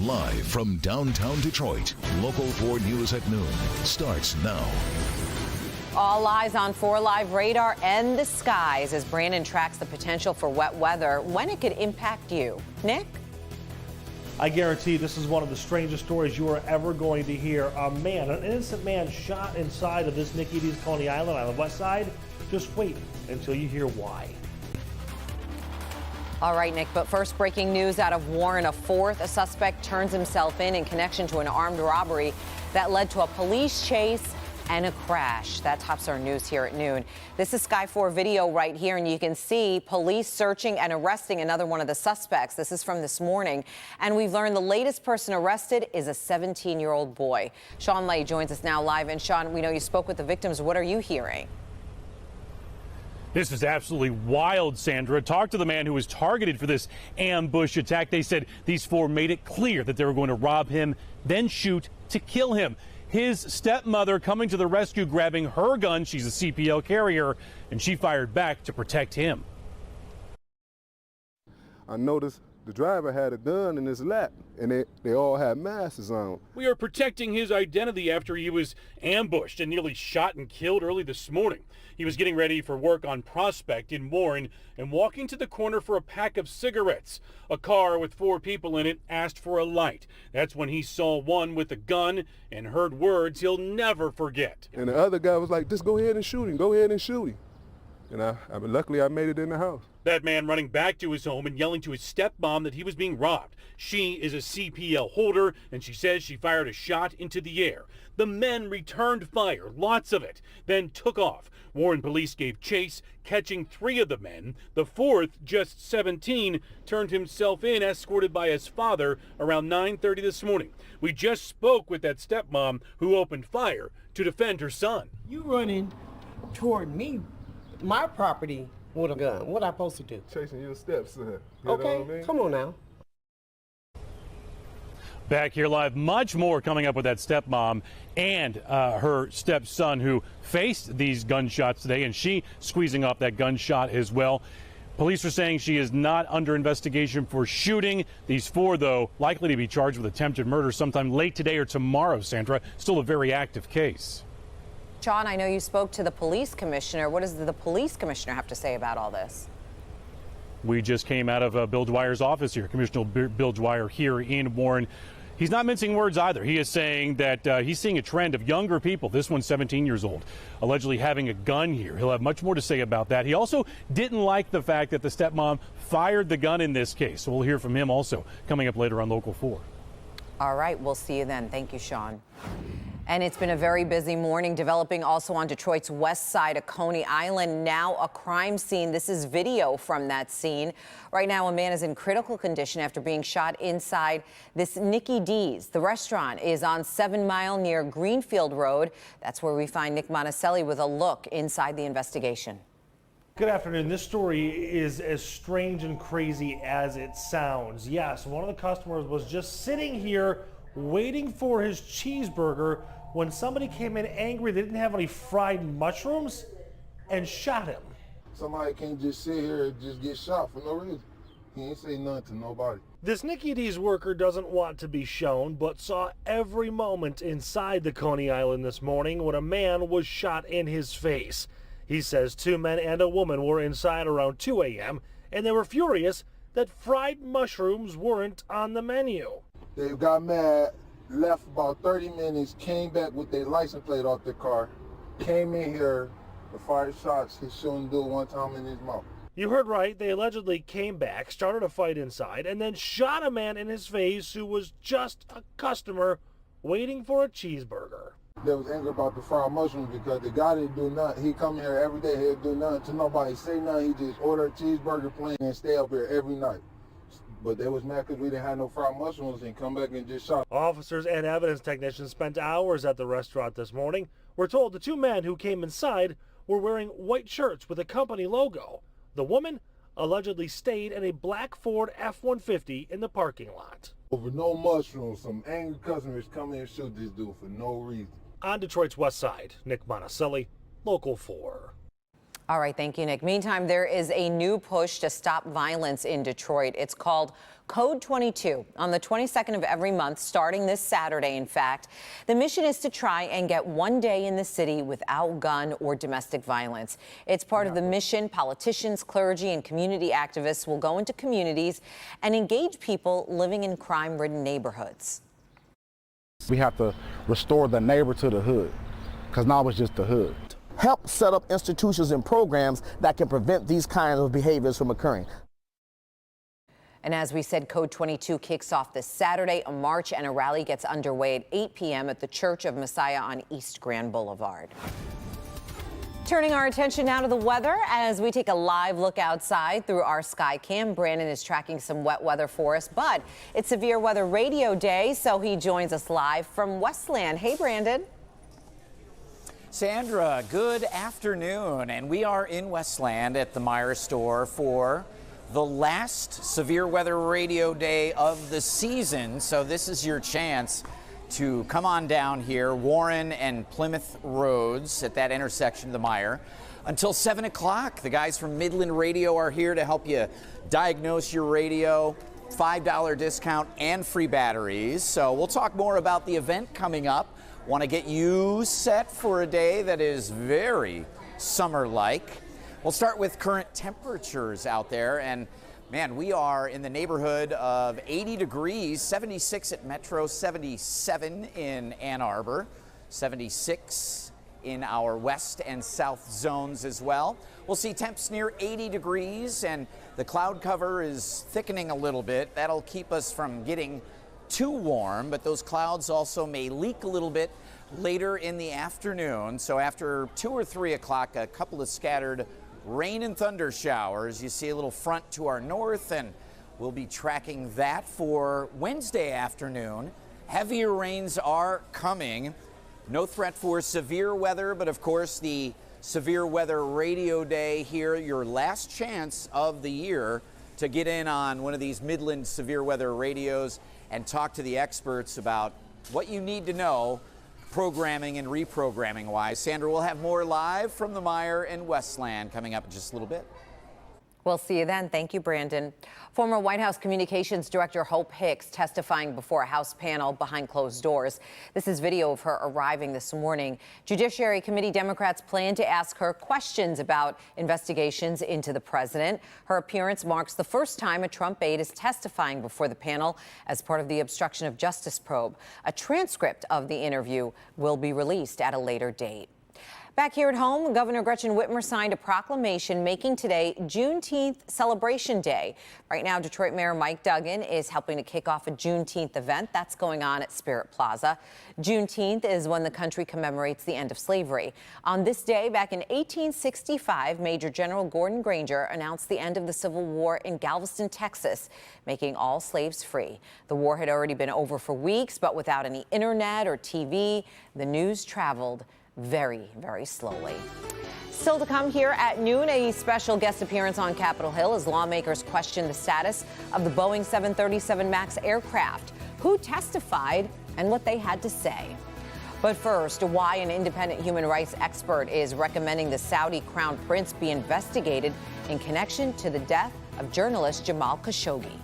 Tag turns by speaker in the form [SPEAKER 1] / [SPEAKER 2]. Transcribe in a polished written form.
[SPEAKER 1] Live from downtown Detroit, Local 4 News at noon starts now.
[SPEAKER 2] All eyes on 4 Live radar and the skies as Brandon tracks the potential for wet weather when it could impact you. Nick?
[SPEAKER 3] I guarantee this is one of the strangest stories you are ever going to hear. An innocent man shot inside of this Nicky D's Coney Island on the west side. Just wait until you hear why.
[SPEAKER 2] All right, Nick, but first breaking news out of Warren. A fourth suspect turns himself in connection to an armed robbery that led to a police chase and a crash. That tops our news here at noon. This is Sky 4 video right here, and you can see police searching and arresting another one of the suspects. This is from this morning, and we've learned the latest person arrested is a 17-year-old boy. Sean Lay joins us now live. And Sean, we know you spoke with the victims. What are you hearing?
[SPEAKER 4] This is absolutely wild, Sandra. Talked to the man who was targeted for this ambush attack. They said these four made it clear that they were going to rob him, then shoot to kill him. His stepmother coming to the rescue, grabbing her gun. She's a CPL carrier, and she fired back to protect him.
[SPEAKER 5] I noticed the driver had a gun in his lap, and they all had masks on.
[SPEAKER 4] We are protecting his identity after he was ambushed and nearly shot and killed early this morning. He was getting ready for work on Prospect in Warren and walking to the corner for a pack of cigarettes. A car with 4 people in it asked for a light. That's when he saw one with a gun and heard words he'll never forget.
[SPEAKER 5] And the other guy was like, just go ahead and shoot him, go ahead and shoot him. And luckily I made it in the house.
[SPEAKER 4] That man running back to his home and yelling to his stepmom that he was being robbed. She is a CPL holder, and she says she fired a shot into the air. The men returned fire, lots of it, then took off. Warren police gave chase, catching 3 of the men. The fourth, just 17, turned himself in, escorted by his father, around 9:30 this morning. We just spoke with that stepmom who opened fire to defend her son.
[SPEAKER 6] You running toward me, my property, with a gun. What I supposed to do?
[SPEAKER 5] Chasing your stepson. You
[SPEAKER 6] Okay,
[SPEAKER 5] know what I mean?
[SPEAKER 6] come on now.
[SPEAKER 4] Back here live, much more coming up with that stepmom and her stepson who faced these gunshots today, and she squeezing off that gunshot as well. Police are saying she is not under investigation for shooting. These 4, though, likely to be charged with attempted murder sometime late today or tomorrow, Sandra. Still a very active case.
[SPEAKER 2] Sean, I know you spoke to the police commissioner. What does the police commissioner have to say about all this?
[SPEAKER 4] We just came out of Bill Dwyer's office here, Commissioner Bill Dwyer here in Warren. He's not mincing words either. He is saying that he's seeing a trend of younger people, this one's 17 years old, allegedly having a gun here. He'll have much more to say about that. He also didn't like the fact that the stepmom fired the gun in this case. So we'll hear from him also coming up later on Local 4.
[SPEAKER 2] All right, we'll see you then. Thank you, Sean. And it's been a very busy morning, developing also on Detroit's west side of Coney Island. Now a crime scene. This is video from that scene. Right now, a man is in critical condition after being shot inside this Nicky D's. The restaurant is on 7 Mile near Greenfield Road. That's where we find Nick Monticelli with a look inside the investigation.
[SPEAKER 3] Good afternoon. This story is as strange and crazy as it sounds. Yes, one of the customers was just sitting here waiting for his cheeseburger when somebody came in angry they didn't have any fried mushrooms and shot him.
[SPEAKER 5] Somebody can't just sit here and just get shot for no reason. He ain't say nothing to nobody.
[SPEAKER 3] This Nicky D's worker doesn't want to be shown, but saw every moment inside the Coney Island this morning when a man was shot in his face. He says 2 men and a woman were inside around 2 a.m. and they were furious that fried mushrooms weren't on the menu.
[SPEAKER 5] They got mad, left about 30 minutes, came back with their license plate off their car, came in here, fired shots. He shouldn't do one time in his mouth.
[SPEAKER 3] You heard right. They allegedly came back, started a fight inside, and then shot a man in his face who was just a customer waiting for a cheeseburger.
[SPEAKER 5] They was angry about the fried mushrooms because the guy didn't do nothing. He come here every day, he'll do nothing to nobody, say nothing. He just order a cheeseburger plain and stay up here every night. But they was mad because we didn't have no fried mushrooms and come back and just shot.
[SPEAKER 3] Officers and evidence technicians spent hours at the restaurant this morning. We're told the 2 men who came inside were wearing white shirts with a company logo. The woman allegedly stayed in a black Ford F-150 in the parking lot.
[SPEAKER 5] Over no mushrooms, some angry customers come in and shoot this dude for no reason.
[SPEAKER 3] On Detroit's west side, Nick Monticelli, Local 4.
[SPEAKER 2] All right, thank you, Nick. Meantime, there is a new push to stop violence in Detroit. It's called Code 22. On the 22nd of every month, starting this Saturday, in fact, the mission is to try and get one day in the city without gun or domestic violence. It's part of the mission. Politicians, clergy, and community activists will go into communities and engage people living in crime-ridden neighborhoods.
[SPEAKER 7] We have to restore the neighbor to the hood, because now it's just the hood.
[SPEAKER 8] Help set up institutions and programs that can prevent these kinds of behaviors from occurring.
[SPEAKER 2] And as we said, Code 22 kicks off this Saturday. A march and a rally gets underway at 8 p.m. at the Church of Messiah on East Grand Boulevard. Turning our attention now to the weather as we take a live look outside through our sky cam. Brandon is tracking some wet weather for us, but it's Severe Weather Radio Day, so he joins us live from Westland. Hey, Brandon.
[SPEAKER 9] Sandra, good afternoon, and we are in Westland at the Meijer store for the last Severe Weather Radio Day of the season, so this is your chance to come on down here, Warren and Plymouth Roads at that intersection of the Meijer, until 7 o'clock. The guys from Midland Radio are here to help you diagnose your radio, $5 discount and free batteries. So we'll talk more about the event coming up. Want to get you set for a day that is very summer-like. We'll start with current temperatures out there, and man, we are in the neighborhood of 80 degrees, 76 at Metro, 77 in Ann Arbor, 76 in our west and south zones as well. We'll see temps near 80 degrees, and the cloud cover is thickening a little bit. That'll keep us from getting too warm, but those clouds also may leak a little bit later in the afternoon. So after 2 or 3 o'clock, a couple of scattered rain and thunder showers. You see a little front to our north, and we'll be tracking that for Wednesday afternoon. Heavier rains are coming. No threat for severe weather, but of course the Severe Weather Radio Day here, your last chance of the year to get in on one of these Midland severe weather radios and talk to the experts about what you need to know programming and reprogramming wise. Sandra, we'll have more live from the Meijer and Westland coming up in just a little bit.
[SPEAKER 2] We'll see you then. Thank you, Brandon. Former White House Communications Director Hope Hicks testifying before a House panel behind closed doors. This is video of her arriving this morning. Judiciary Committee Democrats plan to ask her questions about investigations into the president. Her appearance marks the first time a Trump aide is testifying before the panel as part of the obstruction of justice probe. A transcript of the interview will be released at a later date. Back here at home, Governor Gretchen Whitmer signed a proclamation making today Juneteenth Celebration Day. Right now, Detroit Mayor Mike Duggan is helping to kick off a Juneteenth event that's going on at Spirit Plaza. Juneteenth is when the country commemorates the end of slavery. On this day, back in 1865, Major General Gordon Granger announced the end of the Civil War in Galveston, Texas, making all slaves free. The war had already been over for weeks, but without any internet or TV, the news traveled very, very slowly. Still to come here at noon, a special guest appearance on Capitol Hill as lawmakers question the status of the Boeing 737 MAX aircraft, who testified, and what they had to say. But first, why an independent human rights expert is recommending the Saudi crown prince be investigated in connection to the death of journalist Jamal Khashoggi.